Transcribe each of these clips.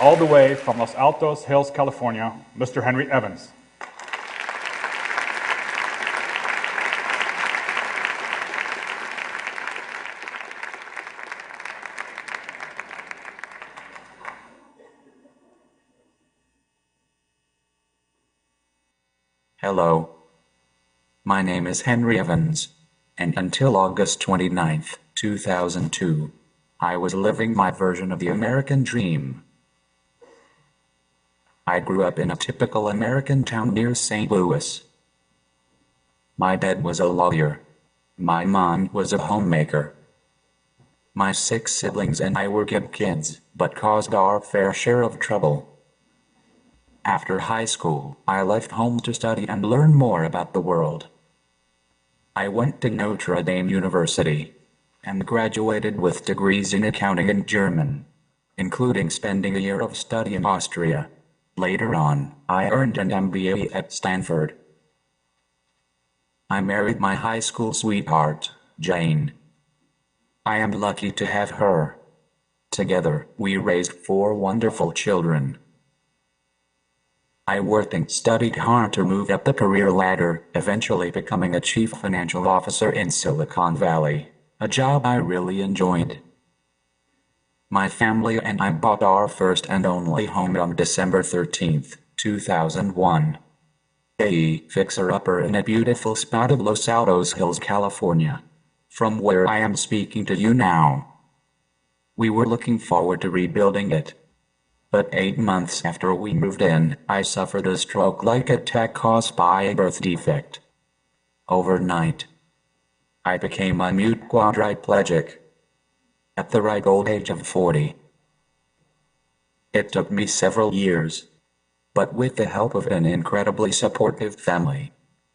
all the way from Los Altos Hills, California, Mr. Henry Evans. Hello. My name is Henry Evans, and until August 29th, 2002, I was living my version of the American dream. I grew up in a typical American town near St. Louis. My dad was a lawyer. My mom was a homemaker. My 6 siblings and I were good kids, but caused our fair share of trouble. After high school, I left home to study and learn more about the world. I went to Notre Dame University and graduated with degrees in accounting and German, including spending a year of study in Austria. Later on, I earned an MBA at Stanford. I married my high school sweetheart, Jane. I am lucky to have her. Together, we raised 4 wonderful children. I worked and studied hard to move up the career ladder, eventually becoming a chief financial officer in Silicon Valley, a job I really enjoyed. My family and I bought our first and only home on December 13th, 2001. A fixer-upper in a beautiful spot of Los Altos Hills, California, from where I am speaking to you now. We were looking forward to rebuilding it. But 8 months after we moved in, I suffered a stroke-like attack caused by a birth defect. Overnight, I became a mute quadriplegic at the ripe old age of 40. It took me several years, but with the help of an incredibly supportive family,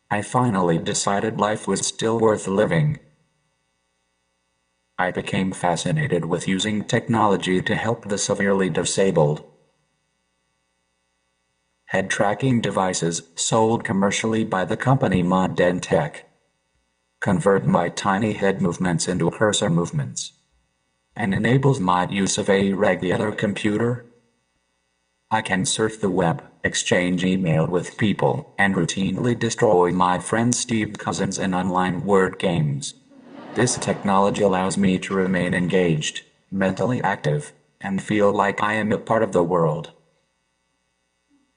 I finally decided life was still worth living. I became fascinated with using technology to help the severely disabled. Head tracking devices, sold commercially by the company Modern Tech, convert my tiny head movements into cursor movements, and enables my use of a regular computer. I can surf the web, exchange email with people, and routinely destroy my friend Steve's cousins in online word games. This technology allows me to remain engaged, mentally active, and feel like I am a part of the world.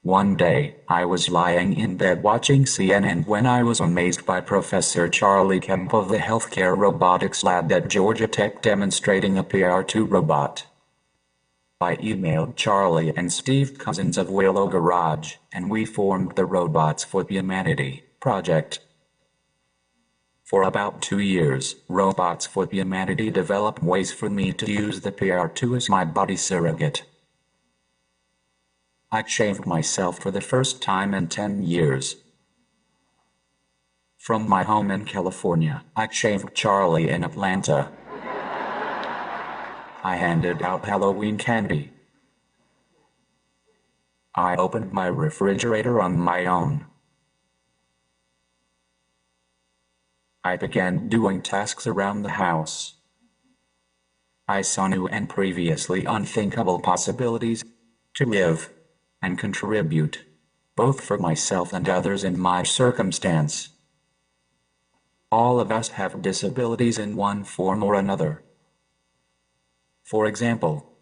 One day, I was lying in bed watching CNN when I was amazed by Professor Charlie Kemp of the Healthcare Robotics Lab at Georgia Tech demonstrating a PR2 robot. I emailed Charlie and Steve Cousins of Willow Garage, and we formed the Robots for Humanity project. For about 2 years, Robots for Humanity developed ways for me to use the PR2 as my body surrogate. I shaved myself for the first time in 10 years. From my home in California, I shaved Charlie in Atlanta. I handed out Halloween candy. I opened my refrigerator on my own. I began doing tasks around the house. I saw new and previously unthinkable possibilities to live and contribute, both for myself and others in my circumstance. All of us have disabilities in one form or another. For example,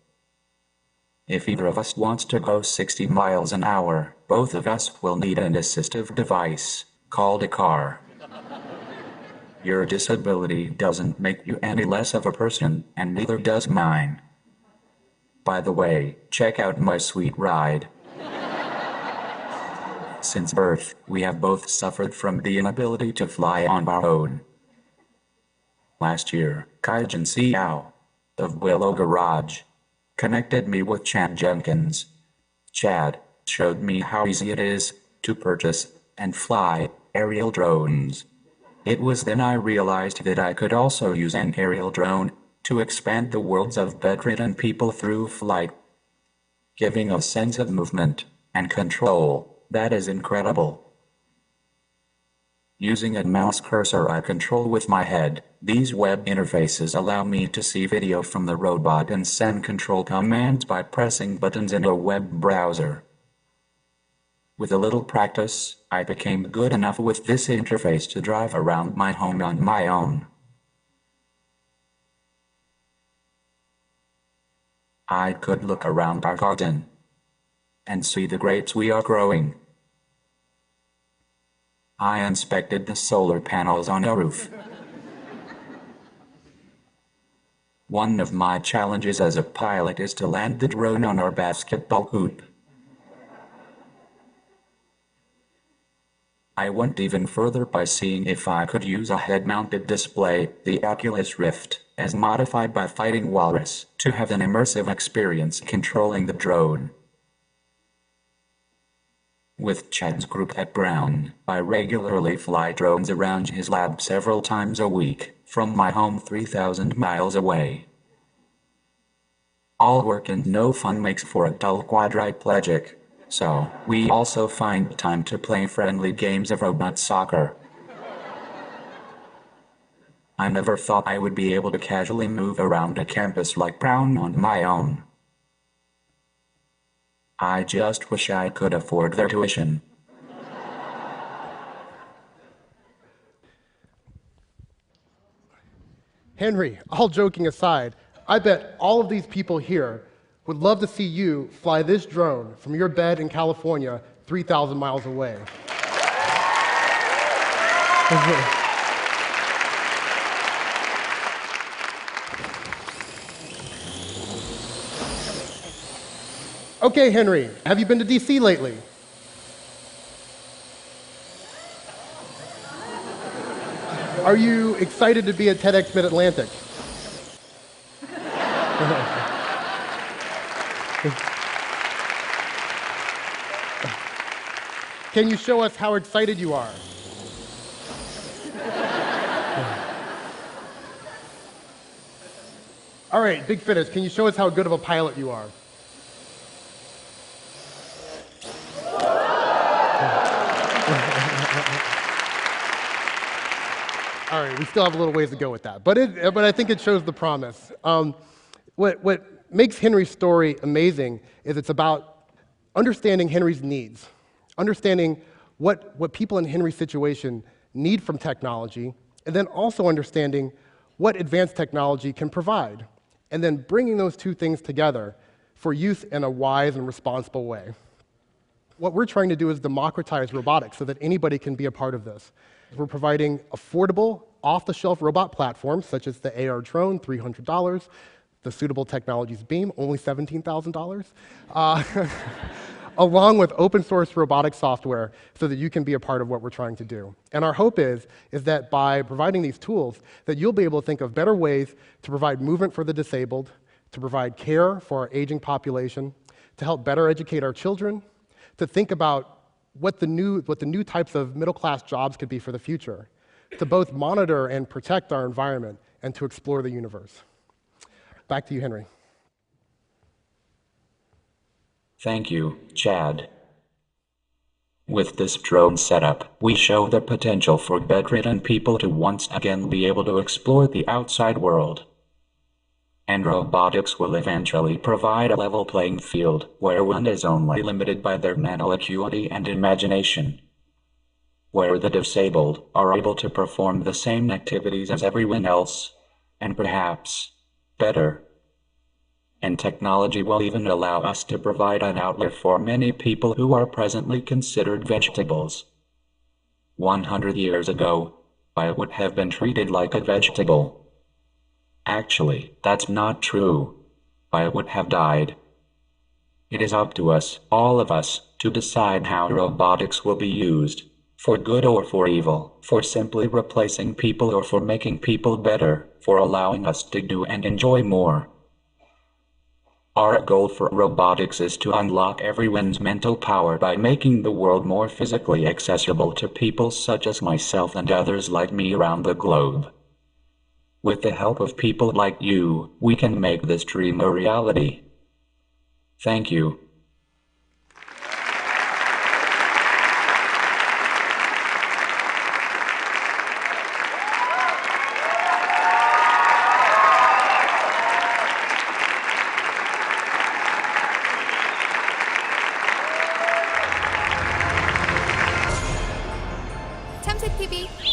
if either of us wants to go 60 miles an hour, both of us will need an assistive device called a car. Your disability doesn't make you any less of a person, and neither does mine. By the way, check out my sweet ride. Since birth, we have both suffered from the inability to fly on our own. Last year, Kaijin Xiao of Willow Garage connected me with Chad Jenkins. Chad showed me how easy it is to purchase and fly aerial drones. It was then I realized that I could also use an aerial drone to expand the worlds of bedridden people through flight, giving a sense of movement and control that is incredible. Using a mouse cursor I control with my head, these web interfaces allow me to see video from the robot and send control commands by pressing buttons in a web browser. With a little practice, I became good enough with this interface to drive around my home on my own. I could look around our garden and see the grapes we are growing. I inspected the solar panels on our roof. One of my challenges as a pilot is to land the drone on our basketball hoop. I went even further by seeing if I could use a head-mounted display, the Oculus Rift, as modified by Fighting Walrus, to have an immersive experience controlling the drone. With Chad's group at Brown, I regularly fly drones around his lab several times a week, from my home 3,000 miles away. All work and no fun makes for a dull quadriplegic, so we also find time to play friendly games of robot soccer. I never thought I would be able to casually move around a campus like Brown on my own. I just wish I could afford their tuition. Henry, all joking aside, I bet all of these people here would love to see you fly this drone from your bed in California 3,000 miles away. Okay, Henry, have you been to DC lately? Are you excited to be at TEDx Mid-Atlantic? Can you show us how excited you are? All right, big finish. Can you show us how good of a pilot you are? All right, we still have a little ways to go with that, but I think it shows the promise. What makes Henry's story amazing is it's about understanding Henry's needs, understanding what people in Henry's situation need from technology, and then also understanding what advanced technology can provide, and then bringing those two things together for use in a wise and responsible way. What we're trying to do is democratize robotics so that anybody can be a part of this. We're providing affordable, off-the-shelf robot platforms, such as the AR drone, $300, the Suitable Technologies Beam, only $17,000, along with open-source robotic software so that you can be a part of what we're trying to do. And our hope is that by providing these tools, that you'll be able to think of better ways to provide movement for the disabled, to provide care for our aging population, to help better educate our children, to think about what the new types of middle-class jobs could be for the future, to both monitor and protect our environment, and to explore the universe. Back to you, Henry. Thank you, Chad. With this drone setup, we show the potential for bedridden people to once again be able to explore the outside world. And robotics will eventually provide a level playing field where one is only limited by their mental acuity and imagination, where the disabled are able to perform the same activities as everyone else, and perhaps better. And technology will even allow us to provide an outlet for many people who are presently considered vegetables. 100 years ago, I would have been treated like a vegetable. Actually, that's not true. I would have died. It is up to us, all of us, to decide how robotics will be used, for good or for evil, for simply replacing people or for making people better, for allowing us to do and enjoy more. Our goal for robotics is to unlock everyone's mental power by making the world more physically accessible to people such as myself and others like me around the globe. With the help of people like you, we can make this dream a reality. Thank you. 참새TV